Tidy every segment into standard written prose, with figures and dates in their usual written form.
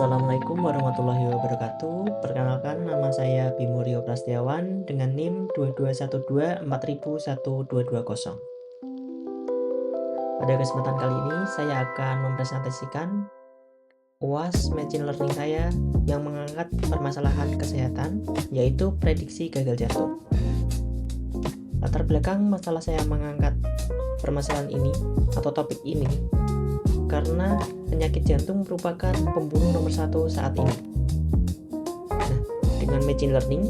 Assalamualaikum warahmatullahi wabarakatuh. Perkenalkan, nama saya Bimo Rio Prastiawan dengan NIM 2212401220. Pada kesempatan kali ini saya akan mempresentasikan UAS Machine Learning saya yang mengangkat permasalahan kesehatan, yaitu prediksi gagal jantung. Latar belakang masalah saya mengangkat permasalahan ini atau topik ini karena penyakit jantung merupakan pembunuh nomor 1 saat ini. Nah, dengan machine learning,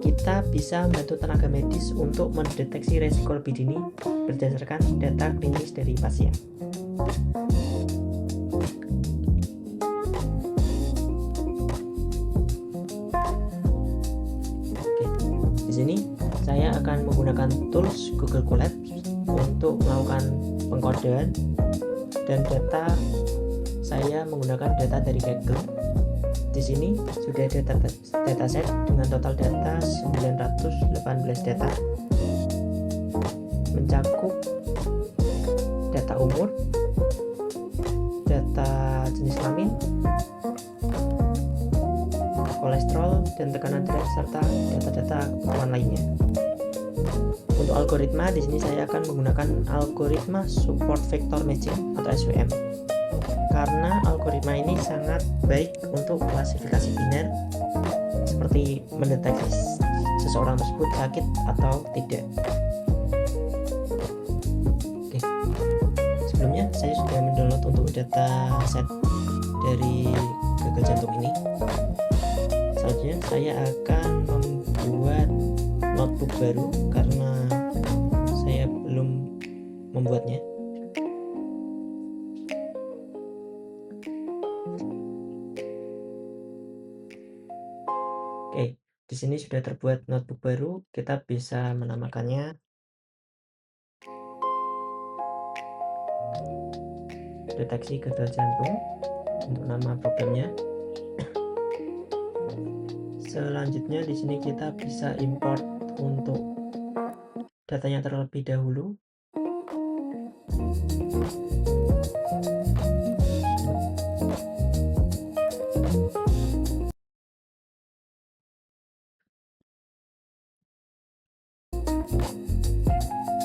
kita bisa membantu tenaga medis untuk mendeteksi resiko lebih dini berdasarkan data klinis dari pasien. Oke, di sini saya akan menggunakan tools Google Colab untuk melakukan pengkodean, dan data saya menggunakan data dari Kaggle. Di sini sudah ada dataset dengan total data 918 data, mencakup data umur, data jenis kelamin, kolesterol dan tekanan darah, serta data-data keperluan lainnya. Untuk algoritma, di sini saya akan menggunakan algoritma support vector matching atau SVM, karena algoritma ini sangat baik untuk klasifikasi biner, seperti mendeteksi seseorang tersebut sakit atau tidak. Oke, sebelumnya saya sudah mendownload untuk data set dari gagal jantung ini. Selanjutnya saya akan membuat notebook baru karena saya belum membuatnya. Oke, di sini sudah terbuat notebook baru. Kita bisa menamakannya deteksi gagal jantung untuk nama programnya. Selanjutnya di sini kita bisa import untuk datanya terlebih dahulu.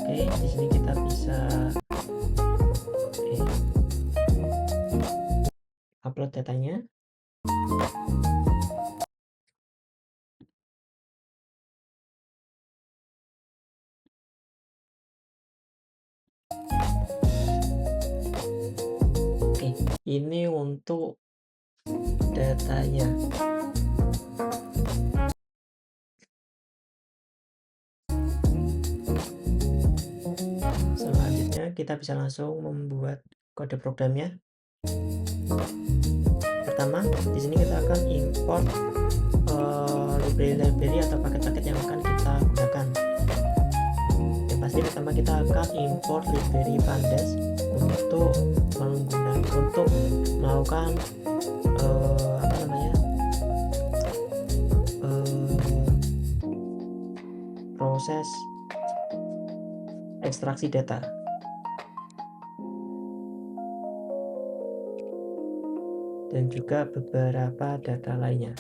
Oke, di sini kita bisa upload datanya. Oke, ini untuk datanya. Selanjutnya kita bisa langsung membuat kode programnya. Pertama, di sini kita akan import library atau paket-paket yang akan kita gunakan. Yang pasti pertama kita akan import library pandas untuk melakukan proses ekstraksi data. Dan juga beberapa data lainnya.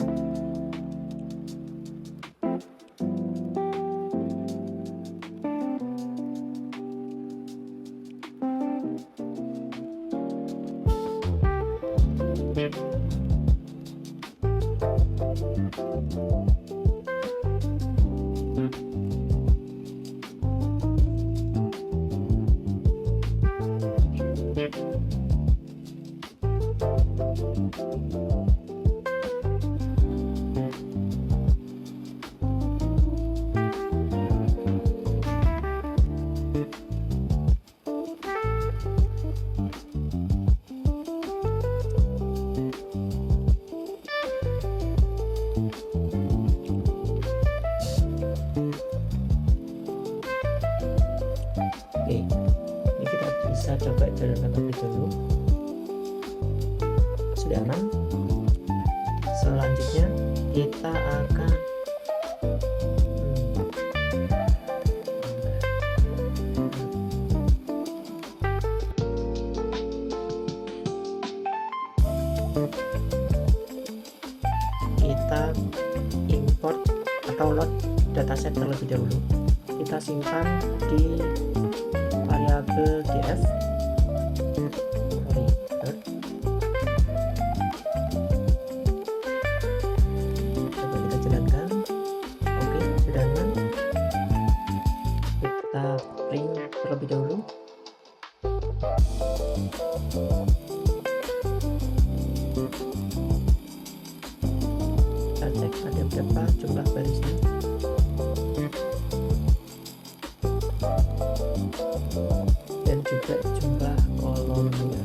Oke, ini kita bisa coba jalankan terlebih dahulu. Sudah aman. Selanjutnya kita akan kita import atau load dataset terlebih dahulu. Kita simpan di variabel df. Coba kita jalankan. Oke, sudah aman. Kita print terlebih dahulu. Kita cek ada berapa jumlah barisnya. Dan juga jumlah kolomnya.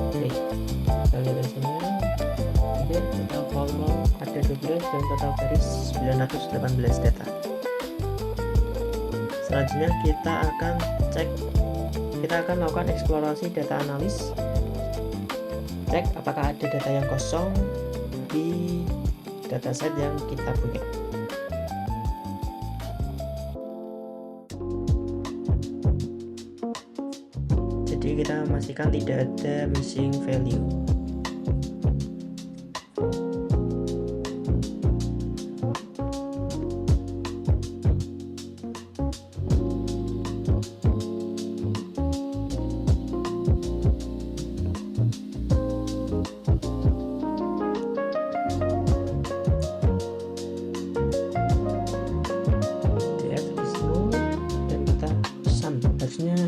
Oke, kita lihat hasilnya. Oke, total kolom ada 12 dan total baris 918 data. Selanjutnya kita akan melakukan eksplorasi data analis. Cek apakah ada data yang kosong di dataset yang kita punya. Jadi kita memastikan tidak ada missing value.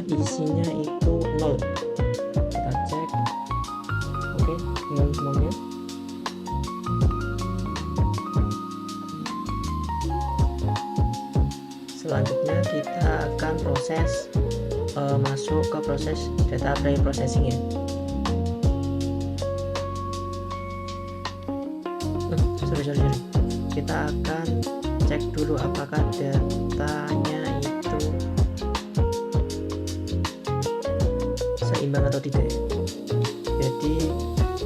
Isinya itu 0. Kita cek. Oke, 0 semuanya. Selanjutnya kita akan masuk ke proses data pre-processing ya. Sorry. Kita akan cek dulu apakah datanya itu seimbang atau tidak. Jadi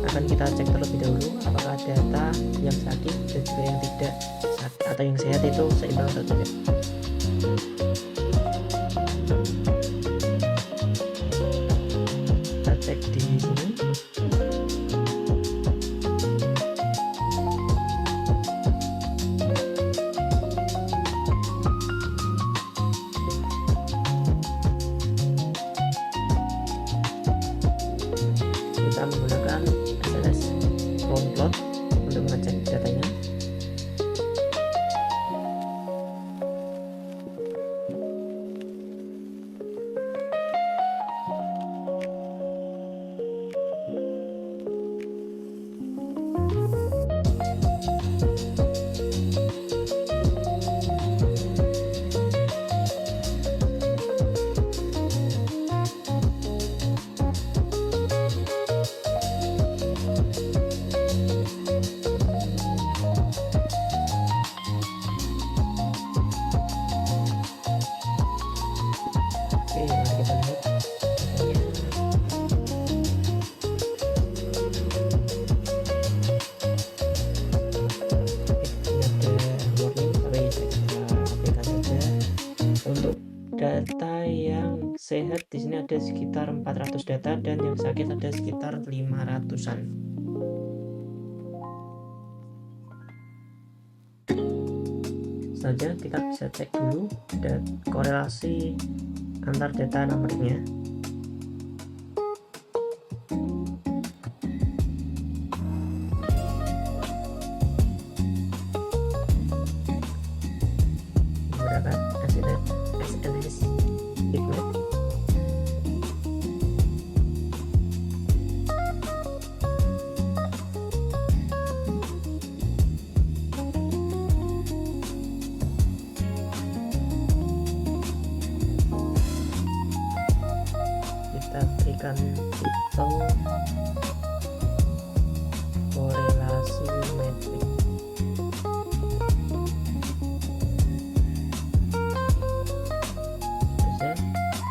akan kita cek terlebih dahulu apakah data yang sakit dan juga yang tidak sakit atau yang sehat itu seimbang atau tidak. Kita cek di sini. Kita menggunakan SLS round plot untuk mengecek datanya. Oke, mari kita lihat untuk data yang sehat di sini ada sekitar 400 data dan yang sakit ada sekitar 500-an. Selanjutnya kita bisa cek dulu dan korelasi antar data numeriknya. Menggunakan SNS Bitmap. Kita berikan titel korelasi metrik.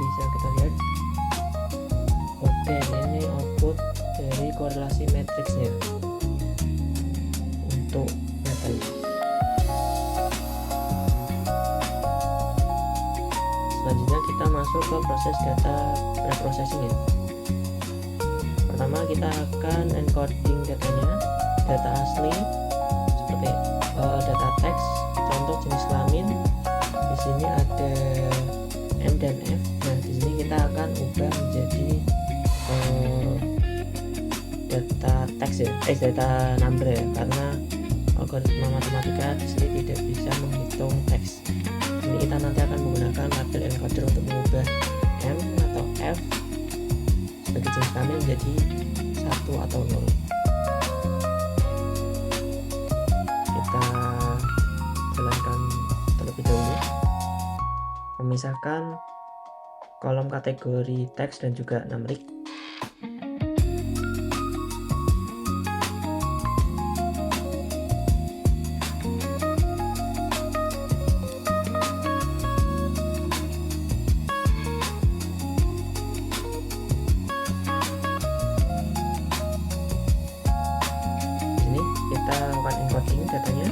Bisa kita lihat. Oke, ini output dari korelasi matriksnya untuk datanya. Selanjutnya kita masuk ke proses data preprocessing ya. Pertama kita akan encoding datanya, data asli seperti data teks, contoh jenis kelamin. Di sini ada M dan F. Nah, di sini kita akan ubah menjadi data teks ya, data number ya, karena algoritma matematika di sini tidak bisa menghitung teks. Ini kita nanti akan menggunakan label encoder untuk mengubah M atau F sebagai jenis kelamin menjadi 1 atau 0. Kita jalankan terlebih dahulu. Memisahkan kolom kategori teks dan juga numerik. Kita lakukan encoding datanya.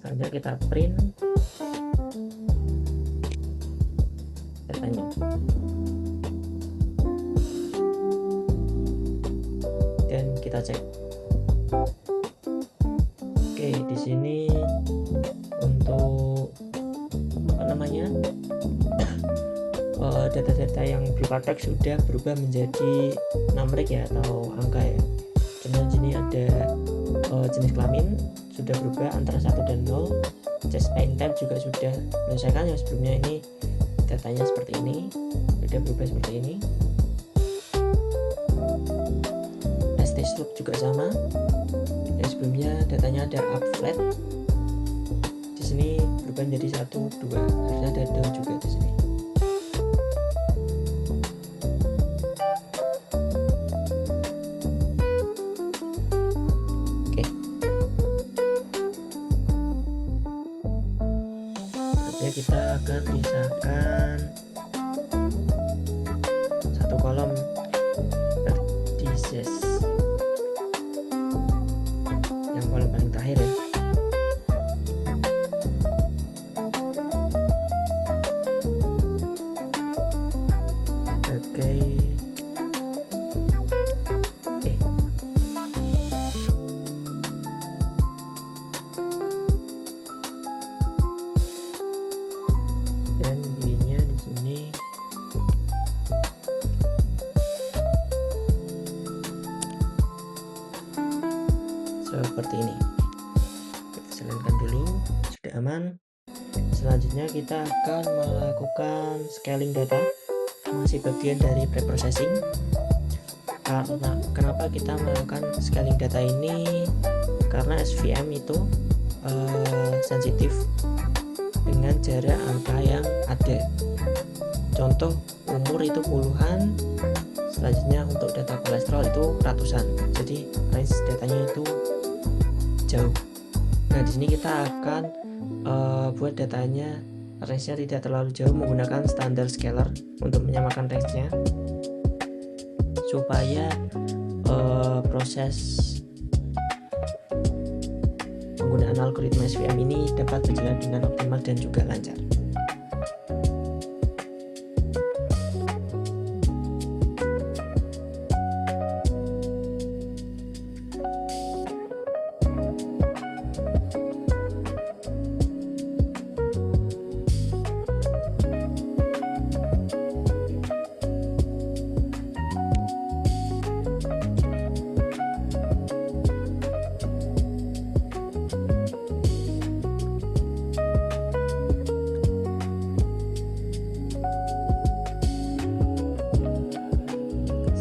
Selanjutnya kita print datanya. Dan kita cek. Oke, di sini untuk data-data yang berupa teks sudah berubah menjadi numerik ya, atau angka ya. Contoh di sini ada jenis kelamin sudah berubah antara 1 dan 0. Chest paint type juga sudah menyelesaikan, yang sebelumnya ini datanya seperti ini, sudah berubah seperti ini. Slope juga sama. Yang sebelumnya datanya ada up flat, di sini berubah menjadi 1, 2. Harusnya ada down juga di sini. Oke. Selanjutnya kita akan pisahkan satu kolom vertices. Kolom paling terakhir ya. Oke. Dan ininya di sini seperti ini. Kita jalankan dulu, sudah aman. Selanjutnya kita akan melakukan scaling data, masih bagian dari preprocessing. Karena kenapa kita melakukan scaling data ini? Karena SVM itu sensitif dengan jarak angka yang ada. Contoh umur itu puluhan, selanjutnya untuk data kolesterol itu ratusan. Jadi range datanya itu jauh. Nah, di sini kita akan buat datanya range-nya tidak terlalu jauh menggunakan standar scaler untuk menyamakan range-nya supaya proses penggunaan algoritma SVM ini dapat berjalan dengan optimal dan juga lancar.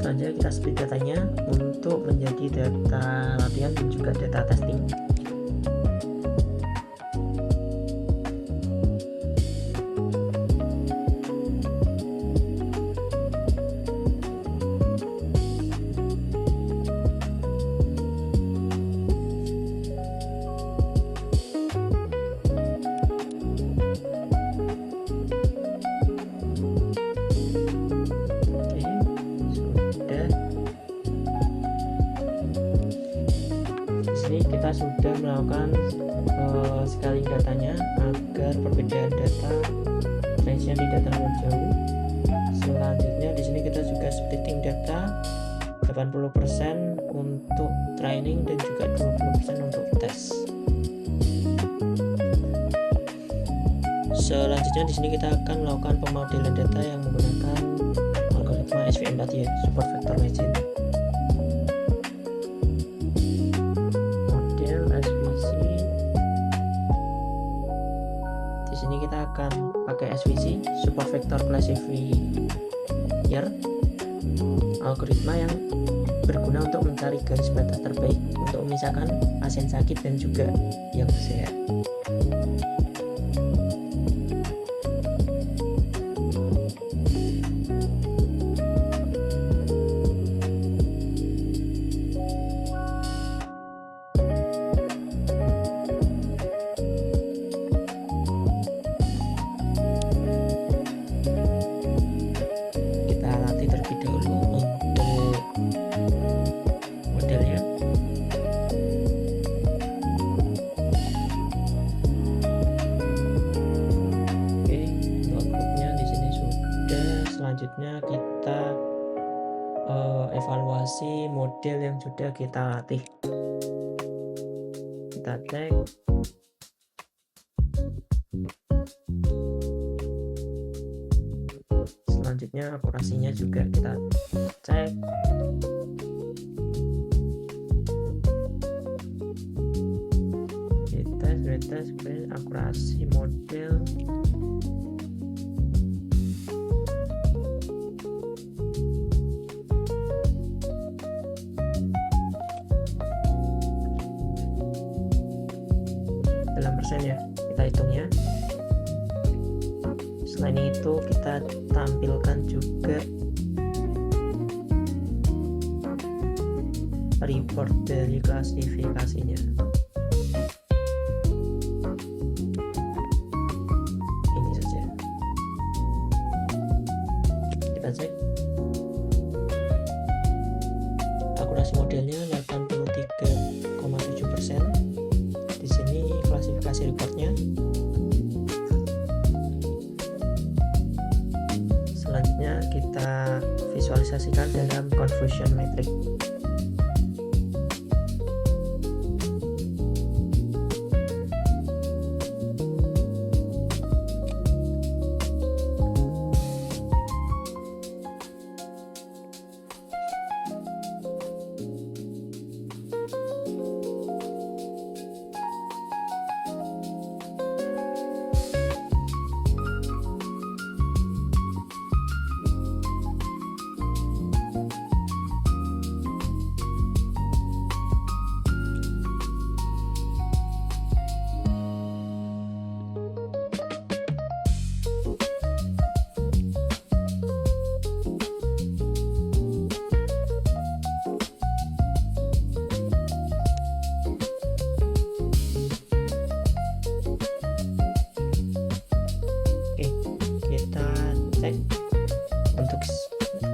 Selanjutnya kita split datanya untuk menjadi data latihan dan juga data testing. sudah melakukan scaling datanya agar perbedaan data range-nya tidak terlalu jauh. Selanjutnya di sini kita juga splitting data 80% untuk training dan juga 20% untuk tes. Selanjutnya di sini kita akan melakukan pemodelan data yang menggunakan algoritma SVM4Y, Support Vector Machine. Model SVC. Di sini kita akan pakai SVC, Support Vector Classifier, algoritma yang berguna untuk mencari garis batas terbaik untuk memisahkan pasien sakit dan juga yang sehat. Selanjutnya kita evaluasi model yang sudah kita latih. Kita cek. Selanjutnya akurasinya juga kita cek. Kita akurasi model. Ya, kita hitung ya. Selain itu kita tampilkan juga report dari klasifikasinya. Ini saja. Kita cek. Akurasi modelnya 83,7%. Di sini klasifikasi reportnya. Selanjutnya kita visualisasikan dalam confusion metric.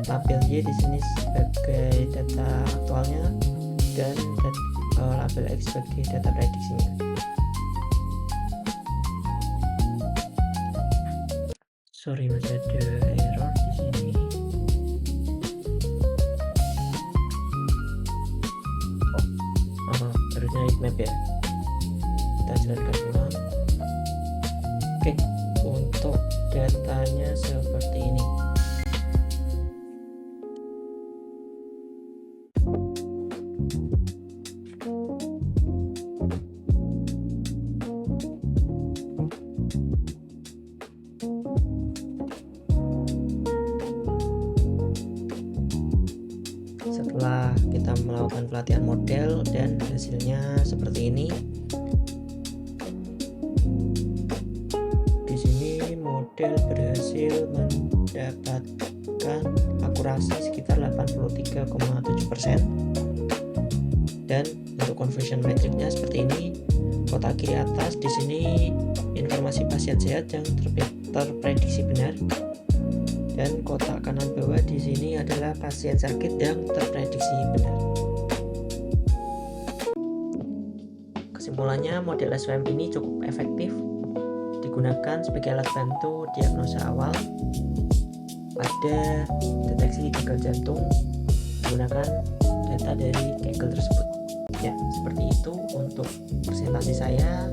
Label Y di sini sebagai data aktualnya dan label X sebagai data prediksinya. Sorry, masih ada error di sini. Harusnya heatmap ya. Kita jelaskan ulang. Oke, untuk datanya seperti ini. Setelah kita melakukan pelatihan model dan hasilnya seperti ini. Di sini model berhasil mendapatkan akurasi sekitar 83,7%. Dan untuk conversion metricnya seperti ini. Kotak kiri atas di sini informasi pasien sehat yang terprediksi benar. Dan kotak kanan bawah di sini adalah pasien sakit yang terprediksi benar. Kesimpulannya, model SWM ini cukup efektif digunakan sebagai alat bantu diagnosa awal pada deteksi gagal jantung menggunakan data dari Kegel tersebut. Ya, seperti itu untuk presentasi saya.